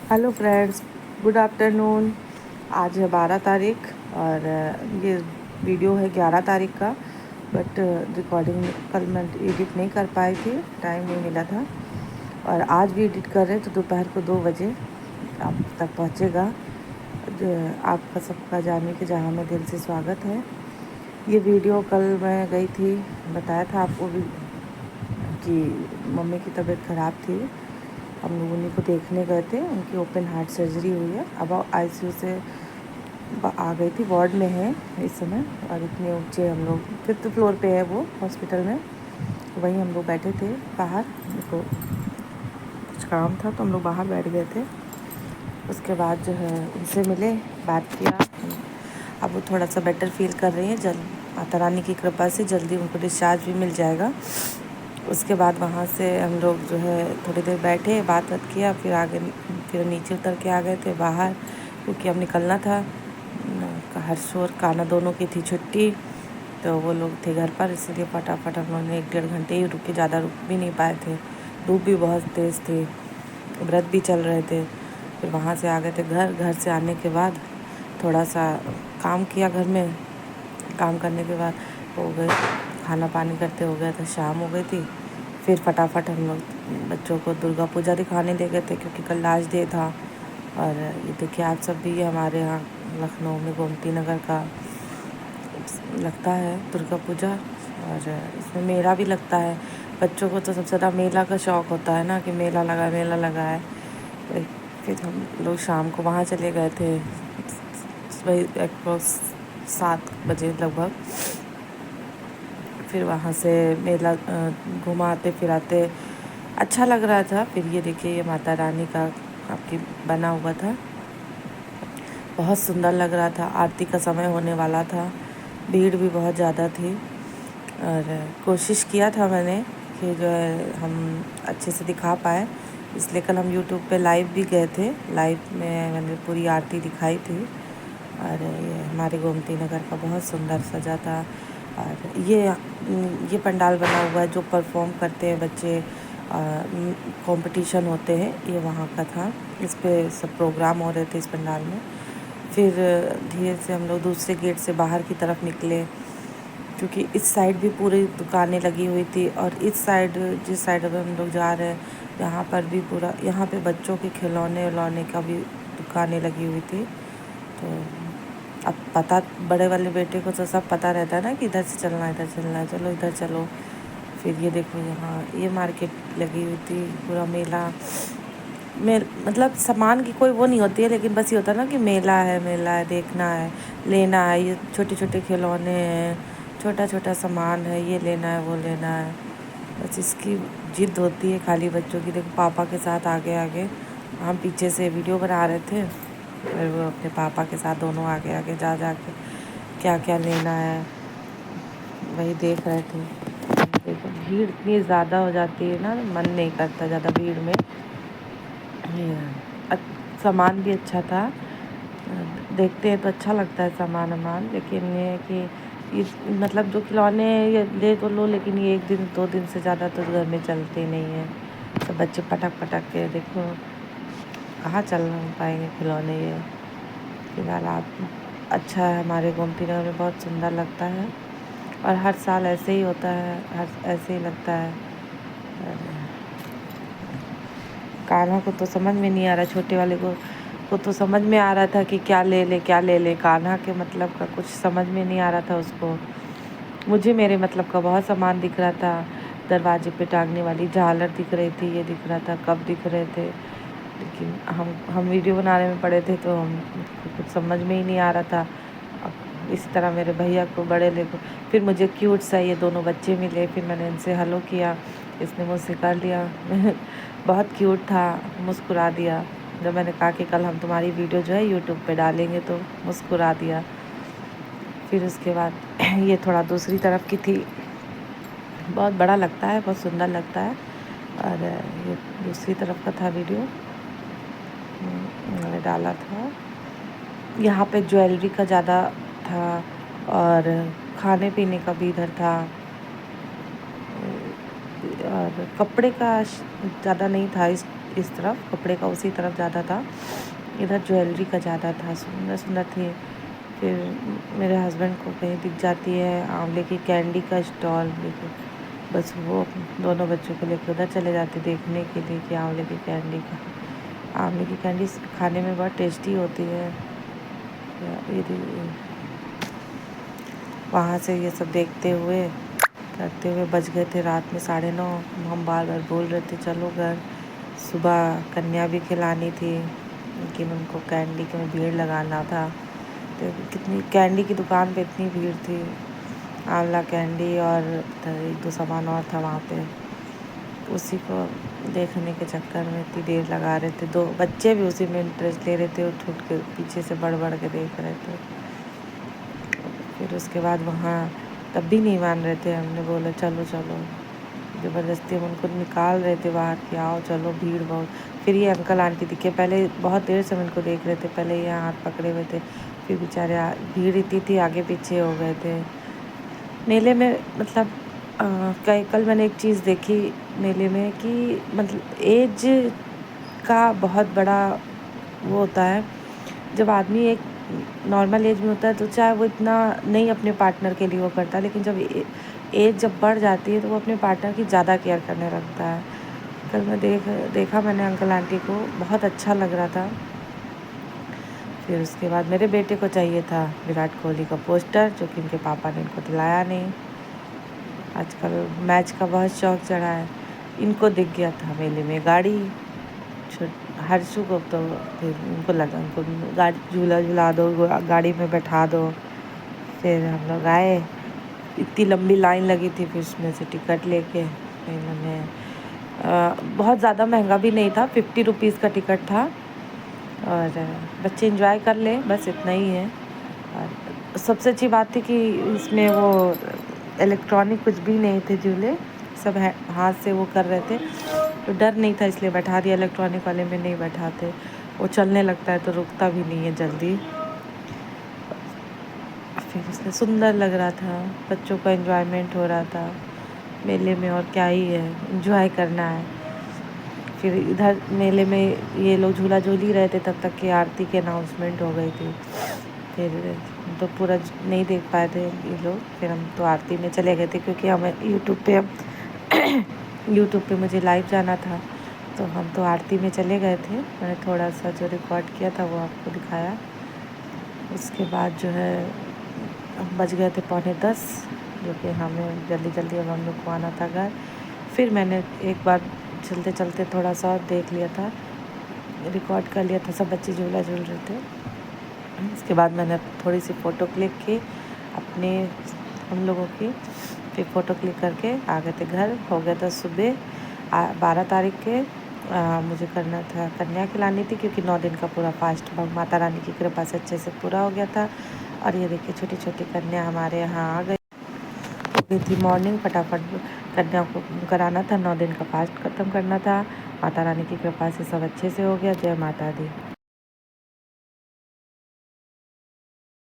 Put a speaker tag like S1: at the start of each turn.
S1: Hello friends, good afternoon. आज है 12 तारीख और ये वीडियो है 11 तारीख का। बट रिकॉर्डिंग कल मैं एडिट नहीं कर पाई थी, टाइम नहीं मिला था। और आज भी एडिट कर रहे तो दोपहर को 2 बजे आप तक पहुँचेगा। आपका सबका जाने के जहाँ में दिल से स्वागत है। ये वीडियो कल मैं गई थी, बताया था आपको भी कि मम्मी की तबीयत ख़राब थी। हम लोग उन्हीं को देखने गए थे, उनकी ओपन हार्ट सर्जरी हुई है। अब आईसीयू से आ गई थी, वार्ड में है इस समय। और इतने ऊंचे हम लोग 5th फ्लोर पे है वो हॉस्पिटल में। वहीं हम लोग बैठे थे बाहर, उनको कुछ काम था तो हम लोग बाहर बैठ गए थे। उसके बाद जो है उनसे मिले, बात किया। अब वो थोड़ा सा बेटर फील कर रही हैं। जल्द माता रानी की कृपा से जल्दी उनको डिस्चार्ज भी मिल जाएगा। उसके बाद वहाँ से हम लोग जो है थोड़ी देर बैठे, बात किया, फिर नीचे उतर के आ गए थे बाहर, क्योंकि अब निकलना था। हर्ष और कान्हा दोनों की थी छुट्टी, तो वो लोग थे घर पर, इसीलिए फटाफट हम लोगों ने 1-1.5 घंटे ही रुके, ज़्यादा रुक भी नहीं पाए थे। धूप भी बहुत तेज़ थी, व्रत भी चल रहे थे। फिर वहाँ से आ गए थे घर से आने के बाद थोड़ा सा काम किया घर में। काम करने के बाद हो गए, खाना पानी करते हो गया था, शाम हो गई थी। फिर फटाफट हम लोग बच्चों को दुर्गा पूजा दिखाने ले गए थे, क्योंकि कल लास्ट डे था। और ये देखिए आप सब भी, ये हमारे यहाँ लखनऊ में गोमती नगर का लगता है दुर्गा पूजा। और इसमें मेला भी लगता है। बच्चों को तो सबसे ज़्यादा मेला का शौक़ होता है ना, कि मेला लगा है। फिर हम लोग शाम को वहाँ चले गए थे, वही अप्रॉक्स 7 बजे लगभग। फिर वहाँ से मेला घुमाते फिराते अच्छा लग रहा था। फिर ये देखिए, ये माता रानी का आपकी बना हुआ था, बहुत सुंदर लग रहा था। आरती का समय होने वाला था, भीड़ भी बहुत ज़्यादा थी। और कोशिश किया था मैंने कि जो है हम अच्छे से दिखा पाए, इसलिए कल हम यूट्यूब पे लाइव भी गए थे। लाइव में मैंने पूरी आरती दिखाई थी। और ये हमारे गोमती नगर का बहुत सुंदर सजा था। और ये पंडाल बना हुआ है जो परफॉर्म करते हैं बच्चे, कंपटीशन होते हैं, ये वहाँ का था। इस पे सब प्रोग्राम हो रहे थे इस पंडाल में। फिर धीरे से हम लोग दूसरे गेट से बाहर की तरफ निकले, क्योंकि इस साइड भी पूरी दुकानें लगी हुई थी। और इस साइड, जिस साइड में हम लोग जा रहे हैं, यहाँ पर भी पूरा, यहाँ पे बच्चों के खिलौने उलौने का भी दुकानें लगी हुई थी। तो अब पता, बड़े वाले बेटे को तो सब पता रहता है ना कि इधर से चलना है, इधर चलना है, चलो इधर चलो। फिर ये देखो, यहाँ ये मार्केट लगी हुई थी, पूरा मेला में, मतलब सामान की कोई वो नहीं होती है, लेकिन बस ये होता है ना कि मेला है, देखना है, लेना है। ये छोटे छोटे खिलौने हैं, छोटा छोटा सामान है, ये लेना है, वो लेना है। बस इसकी जिद होती है खाली बच्चों की। देखो पापा के साथ आगे आगे, हम पीछे से वीडियो बना रहे थे, फिर वो अपने पापा के साथ दोनों आगे आगे जा के क्या क्या लेना है वही देख रहे थे। देखो भीड़ इतनी ज़्यादा हो जाती है ना, मन नहीं करता ज़्यादा भीड़ में। सामान भी अच्छा था, देखते हैं तो अच्छा लगता है सामान, लेकिन ये है कि इस मतलब जो खिलौने ये ले तो लो, लेकिन ये 1 दिन 2 दिन से ज़्यादा तो घर में चलते नहीं हैं। सब बच्चे पटक के, देखो कहाँ चल पाएंगे खिलौने ये। फिलहाल आप अच्छा है, हमारे गोमती नगर में बहुत सुंदर लगता है। और हर साल ऐसे ही होता है, ऐसे ही लगता है। कान्हा को तो समझ में नहीं आ रहा, छोटे वाले को तो समझ में आ रहा था कि क्या ले ले। कान्हा के मतलब का कुछ समझ में नहीं आ रहा था उसको। मुझे मेरे मतलब का बहुत सामान दिख रहा था। दरवाजे पे टांगने वाली झालर दिख रही थी, ये दिख रहा था, कप दिख रहे थे। लेकिन हम वीडियो बनाने में पड़े थे, तो हम कुछ समझ में ही नहीं आ रहा था। इसी तरह मेरे भैया को, बड़े को, फिर मुझे क्यूट सा ये दोनों बच्चे मिले, फिर मैंने इनसे हेलो किया, इसने मुझसे कर लिया। बहुत क्यूट था, मुस्कुरा दिया। जब मैंने कहा कि कल हम तुम्हारी वीडियो जो है यूट्यूब पे डालेंगे, तो मुस्कुरा दिया। फिर उसके बाद ये थोड़ा दूसरी तरफ की थी, बहुत बड़ा लगता है, बहुत सुंदर लगता है। और ये दूसरी तरफ का था वीडियो, मैंने डाला था। यहाँ पे ज्वेलरी का ज़्यादा था, और खाने पीने का भी इधर था। और कपड़े का ज़्यादा नहीं था, इस तरफ कपड़े का उसी तरफ ज़्यादा था, इधर ज्वेलरी का ज़्यादा था, सुंदर सुंदर थे। फिर मेरे हस्बैंड को कहीं दिख जाती है आंवले की कैंडी का स्टॉल लेके, बस वो दोनों बच्चों को लेकर उधर चले जाते देखने के लिए कि आंवले की कैंडी का, आंवले की कैंडी खाने में बहुत टेस्टी होती है। वहाँ से ये सब देखते हुए करते हुए बज गए थे रात में 9:30। हम बार बार बोल रहे थे चलो घर, सुबह कन्या भी खिलानी थी, लेकिन उनको कैंडी के में भीड़ लगाना था। तो कितनी कैंडी की दुकान पे इतनी भीड़ थी, आंवला कैंडी और 1-2 सामान और था वहाँ पे, उसी को देखने के चक्कर में इतनी देर लगा रहे थे। 2 बच्चे भी उसी में इंटरेस्ट ले रहे थे, उठ उठ के पीछे से बढ़ बढ़ के देख रहे थे। फिर उसके बाद वहाँ तब भी नहीं मान रहे थे, हमने बोला चलो चलो, ज़बरदस्ती हम उनको निकाल रहे थे बाहर कि आओ चलो, भीड़ बहुत। फिर ये अंकल आंटी दिखे, पहले बहुत देर से हम इनको देख रहे थे, पहले ये हाथ पकड़े हुए थे, फिर बेचारे भीड़ इतनी थी आगे पीछे हो गए थे। मेले में मतलब कल मैंने एक चीज़ देखी मेले में कि मतलब एज का बहुत बड़ा वो होता है। जब आदमी एक नॉर्मल एज में होता है तो चाहे वो इतना नहीं अपने पार्टनर के लिए वो करता, लेकिन जब एज जब बढ़ जाती है तो वो अपने पार्टनर की ज़्यादा केयर करने लगता है। कल मैं देखा मैंने अंकल आंटी को, बहुत अच्छा लग रहा था। फिर उसके बाद मेरे बेटे को चाहिए था विराट कोहली का पोस्टर, जो कि उनके पापा ने इनको दिलाया नहीं। आजकल मैच का बहुत शौक चढ़ा है। इनको दिख गया था मेले में गाड़ी, हर्षू को तो फिर उनको लगा उनको गाड़ी झूला झुला दो, गाड़ी में बैठा दो। फिर हम लोग आए, इतनी लंबी लाइन लगी थी, फिर उसमें से टिकट लेके इन्होंने बहुत ज़्यादा महंगा भी नहीं था, 50 रुपीज़ का टिकट था, और बच्चे एंजॉय कर ले, बस इतना ही है। और सबसे अच्छी बात थी कि इसमें वो इलेक्ट्रॉनिक कुछ भी नहीं थे झूले, सब हाथ से वो कर रहे थे, तो डर नहीं था, इसलिए बैठा दिया। इलेक्ट्रॉनिक वाले में नहीं बैठाते, वो चलने लगता है तो रुकता भी नहीं है जल्दी। फिर उसमें सुंदर लग रहा था, बच्चों का एंजॉयमेंट हो रहा था मेले में, और क्या ही है, एंजॉय करना है। फिर इधर मेले में ये लोग झूला झूल ही रहे थे तब तक कि आरती की अनाउंसमेंट हो गई थी। फिर तो पूरा नहीं देख पाए थे ये लोग, फिर हम तो आरती में चले गए थे, क्योंकि हमें यूट्यूब पे मुझे लाइव जाना था, तो हम तो आरती में चले गए थे। मैंने थोड़ा सा जो रिकॉर्ड किया था वो आपको दिखाया। उसके बाद जो है बज गए थे 9:45, जो कि हमें जल्दी जल्दी अब हम लोग को आना था घर। फिर मैंने एक बार चलते चलते थोड़ा सा और देख लिया था, रिकॉर्ड कर लिया था, सब बच्चे झूला झूल रहे थे। उसके बाद मैंने थोड़ी सी फ़ोटो क्लिक की अपने हम लोगों की, फिर फ़ोटो क्लिक करके आ गए थे घर। हो गया था सुबह 12 तारीख के। मुझे करना था कन्या खिलानी थी, क्योंकि 9 दिन का पूरा फास्ट माता रानी की कृपा से अच्छे से पूरा हो गया था। और ये देखिए छोटी छोटी कन्या हमारे यहाँ आ गई थी मॉर्निंग, फटाफट कन्या को कराना था, 9 दिन का फास्ट ख़त्म करना था। माता रानी की कृपा से सब अच्छे से हो गया। जय माता दी।